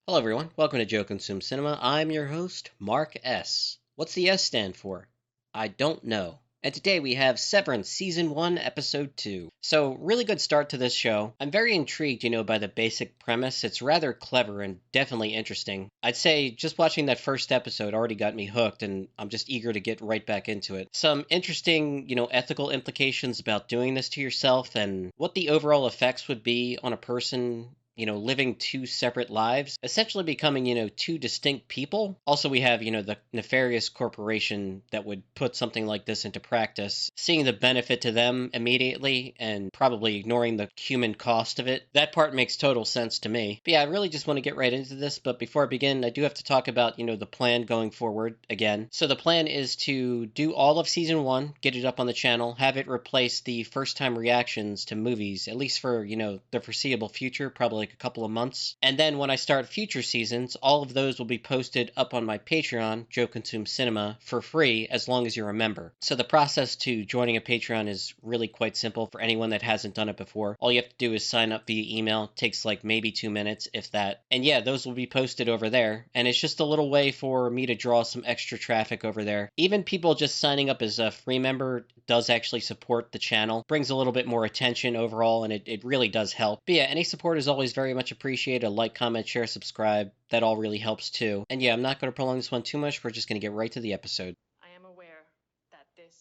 Hello, everyone. Welcome to Joe Consume Cinema. I'm your host, Mark S. What's the S stand for? I don't know. And today we have Severance Season 1, Episode 2. So, really good start to this show. I'm very intrigued, by the basic premise. It's rather clever and definitely interesting. I'd say just watching that first episode already got me hooked, and I'm just eager to get right back into it. Some interesting, ethical implications about doing this to yourself and what the overall effects would be on a person living two separate lives, essentially becoming, two distinct people. Also, we have, the nefarious corporation that would put something like this into practice, seeing the benefit to them immediately and probably ignoring the human cost of it. That part makes total sense to me. But yeah, I really just want to get right into this. But before I begin, I do have to talk about, the plan going forward again. So the plan is to do all of season one, get it up on the channel, have it replace the first time reactions to movies, at least for, the foreseeable future, probably like a couple of months. And then when I start future seasons, all of those will be posted up on my Patreon, Joe Consume Cinema, for free as long as you're a member. So the process to joining a Patreon is really quite simple for anyone that hasn't done it before. All you have to do is sign up via email. It takes like maybe 2 minutes, if that. And yeah, those will be posted over there. And it's just a little way for me to draw some extra traffic over there. Even people just signing up as a free member does actually support the channel. Brings a little bit more attention overall, and it really does help. But yeah, any support is always very much appreciated. Like, comment, share, subscribe. That all really helps too. And yeah, I'm not going to prolong this one too much. We're just going to get right to the episode. I am aware that this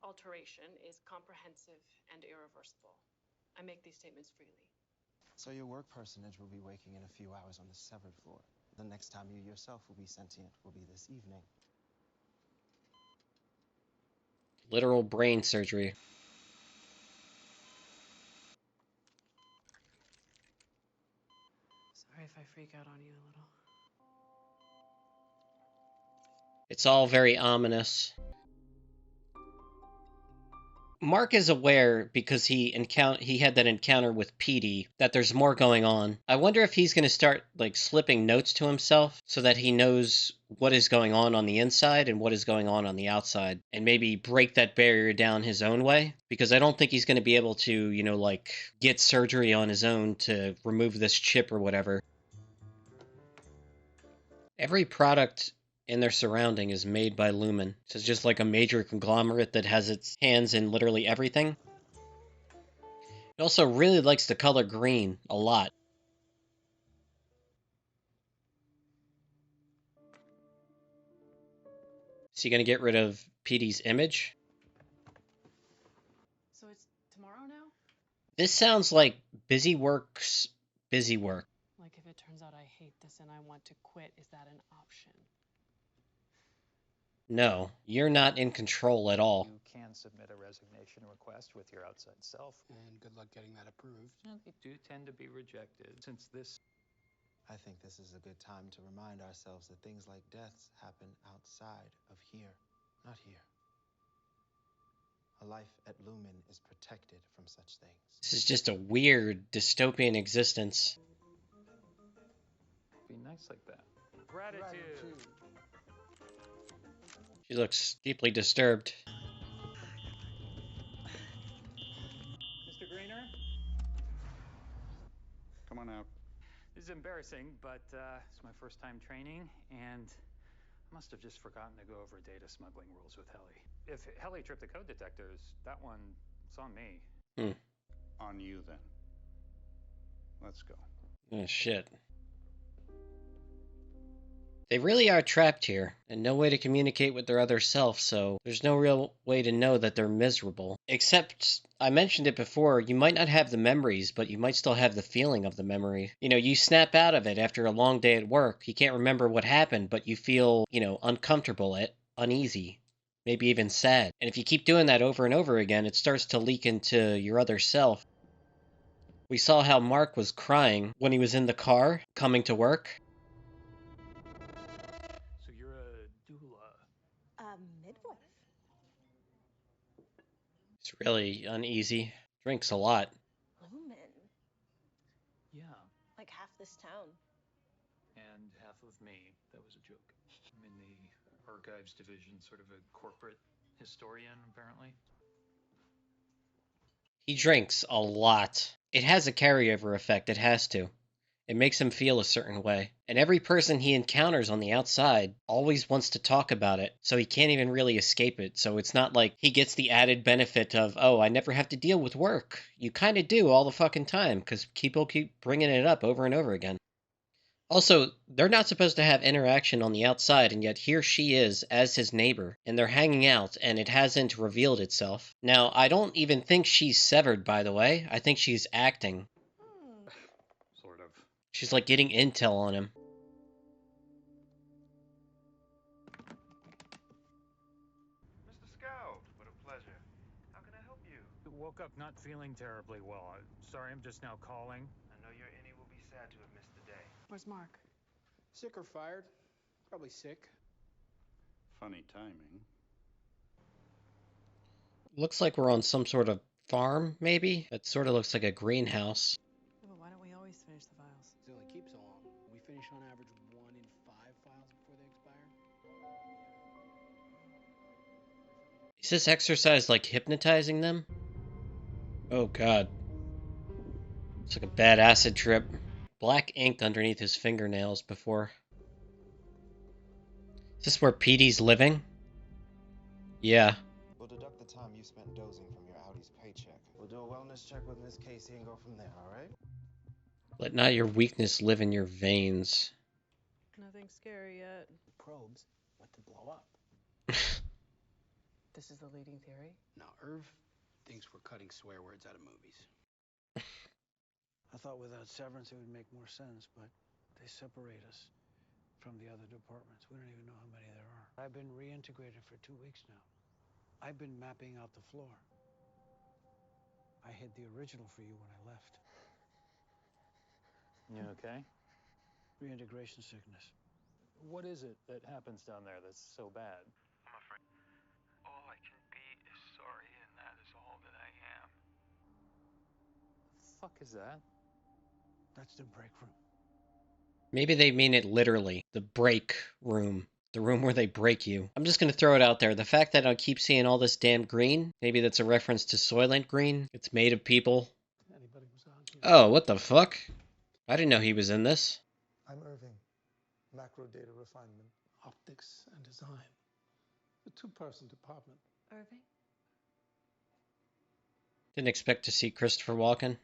alteration is comprehensive and irreversible. I make these statements freely. So your work personage will be waking in a few hours on the severed floor. The next time you yourself will be sentient will be this evening. Literal brain surgery. Sorry if I freak out on you a little. It's all very ominous. Mark is aware because he had that encounter with Petey that there's more going on. I wonder if he's going to start like slipping notes to himself so that he knows what is going on the inside and what is going on the outside, and maybe break that barrier down his own way, because I don't think he's going to be able to, like get surgery on his own to remove this chip or whatever. Every product in their surrounding is made by Lumen. So it's just like a major conglomerate that has its hands in literally everything. It also really likes the color green a lot. Is he going to get rid of Petey's image? So it's tomorrow now? This sounds like busy work's busy work. Like if it turns out I hate this and I want to quit, is that an option? No, you're not in control at all. You can submit a resignation request with your outside self. And good luck getting that approved. And they do tend to be rejected. Since this... I think this is a good time to remind ourselves that things like deaths happen outside of here, not here. A life at Lumen is protected from such things. This is just a weird dystopian existence. Be nice like that. Gratitude. She looks deeply disturbed. Mr. Greener? Come on out. This is embarrassing, but it's my first time training, and I must have just forgotten to go over data smuggling rules with Helly. If Helly tripped the code detectors, that one, it's on me. On you, then. Let's go. Oh, shit. They really are trapped here, and no way to communicate with their other self, so there's no real way to know that they're miserable. Except, I mentioned it before, you might not have the memories, but you might still have the feeling of the memory. You snap out of it after a long day at work. You can't remember what happened, but you feel, uncomfortable, uneasy, maybe even sad. And if you keep doing that over and over again, it starts to leak into your other self. We saw how Mark was crying when he was in the car, coming to work. So you're a doula. Midwife. He's really uneasy. Drinks a lot. Lumen. Yeah, Like half this town. and half of me. That was a joke. I'm in the archives division, sort of a corporate historian, apparently. He drinks a lot. It has a carryover effect. It has to. It makes him feel a certain way. And every person he encounters on the outside always wants to talk about it, so he can't even really escape it. So it's not like he gets the added benefit of, oh, I never have to deal with work. You kind of do all the fucking time, because people keep bringing it up over and over again. Also, they're not supposed to have interaction on the outside, and yet here she is as his neighbor, and they're hanging out, and it hasn't revealed itself. Now, I don't even think she's severed, by the way. I think she's acting. Sort of. She's like getting intel on him. Mr. Scout, what a pleasure. How can I help you? Woke up not feeling terribly well. Sorry, I'm just now calling. I know your innie will be sad to have missed the day. Where's Mark? Sick or fired? Probably sick. Funny timing. Looks like we're on some sort of farm, maybe? It sort of looks like a greenhouse. Yeah, but why don't we always finish the files? Still, it keeps so long. We finish on average 1 in 5 files before they expire. Is this exercise like hypnotizing them? Oh god. It's like a bad acid trip. Black ink underneath his fingernails before. Is this where Petey's living? Yeah. We'll deduct the time you spent dozing from your Audi's paycheck. We'll do a wellness check with Miss Casey and go from there, all right? Let not your weakness live in your veins. Nothing scary yet. Probes what to blow up. This is the leading theory? Now, Irv thinks we're cutting swear words out of movies. I thought without Severance it would make more sense, but they separate us from the other departments. We don't even know how many there are. I've been reintegrated for 2 weeks now. I've been mapping out the floor. I hid the original for you when I left. You okay? Reintegration sickness. What is it that happens down there that's so bad? I'm afraid all I can be is sorry, and that is all that I am. The fuck is that? That's the break room. Maybe they mean it literally. The break room. The room where they break you. I'm just gonna throw it out there. The fact that I keep seeing all this damn green, maybe that's a reference to Soylent Green. It's made of people. Anybody who's on here. Oh, what the fuck? I didn't know he was in this. I'm Irving, macro data refinement, optics, and design. A 2-person department. Irving? Didn't expect to see Christopher Walken.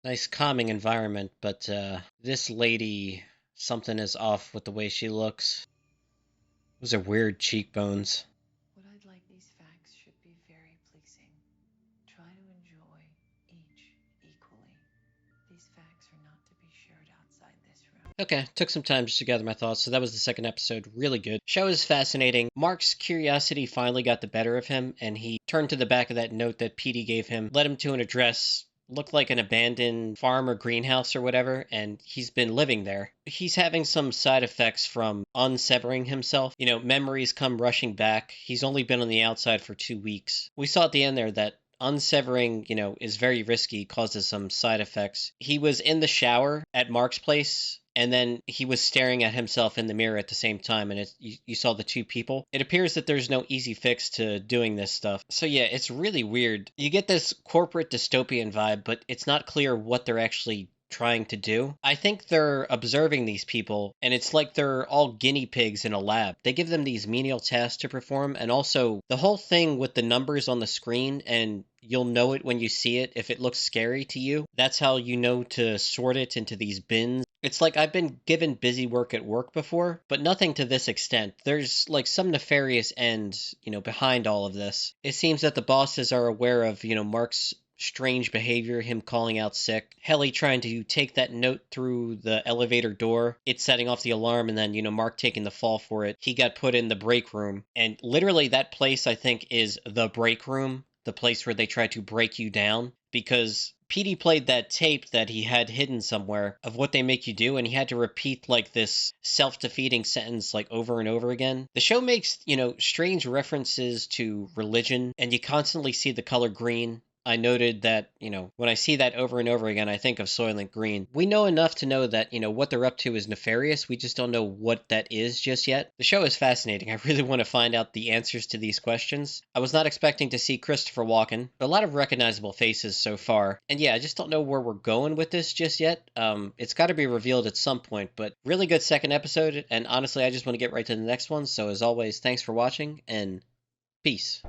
Nice calming environment, but this lady, something is off with the way she looks. Those are weird cheekbones. What I'd like these facts should be very pleasing. Try to enjoy each equally. These facts are not to be shared outside this room. Okay, took some time just to gather my thoughts, so that was the second episode. Really good. Show is fascinating. Mark's curiosity finally got the better of him, and he turned to the back of that note that Petey gave him, led him to an address, looked like an abandoned farm or greenhouse or whatever, and he's been living there. He's having some side effects from unsevering himself. You know, memories come rushing back. He's only been on the outside for 2 weeks. We saw at the end there that unsevering, is very risky, causes some side effects. He was in the shower at Mark's place, and then he was staring at himself in the mirror at the same time, and you saw the two people. It appears that there's no easy fix to doing this stuff. So yeah, it's really weird. You get this corporate dystopian vibe, but it's not clear what they're actually trying to do. I think they're observing these people, and it's like they're all guinea pigs in a lab. They give them these menial tasks to perform, and also the whole thing with the numbers on the screen, and you'll know it when you see it if it looks scary to you. That's how you know to sort it into these bins. It's like I've been given busy work at work before, but nothing to this extent. There's like some nefarious end, behind all of this. It seems that the bosses are aware of, Mark's strange behavior, him calling out sick, Helly trying to take that note through the elevator door, it setting off the alarm, and then, Mark taking the fall for it. He got put in the break room, and literally that place, I think, is the break room, the place where they try to break you down, because Petey played that tape that he had hidden somewhere of what they make you do, and he had to repeat like this self-defeating sentence like over and over again. The show makes, strange references to religion, and you constantly see the color green I noted that, when I see that over and over again, I think of Soylent Green. We know enough to know that, what they're up to is nefarious. We just don't know what that is just yet. The show is fascinating. I really want to find out the answers to these questions. I was not expecting to see Christopher Walken, but a lot of recognizable faces so far. And yeah, I just don't know where we're going with this just yet. It's got to be revealed at some point, but really good second episode. And honestly, I just want to get right to the next one. So as always, thanks for watching and peace.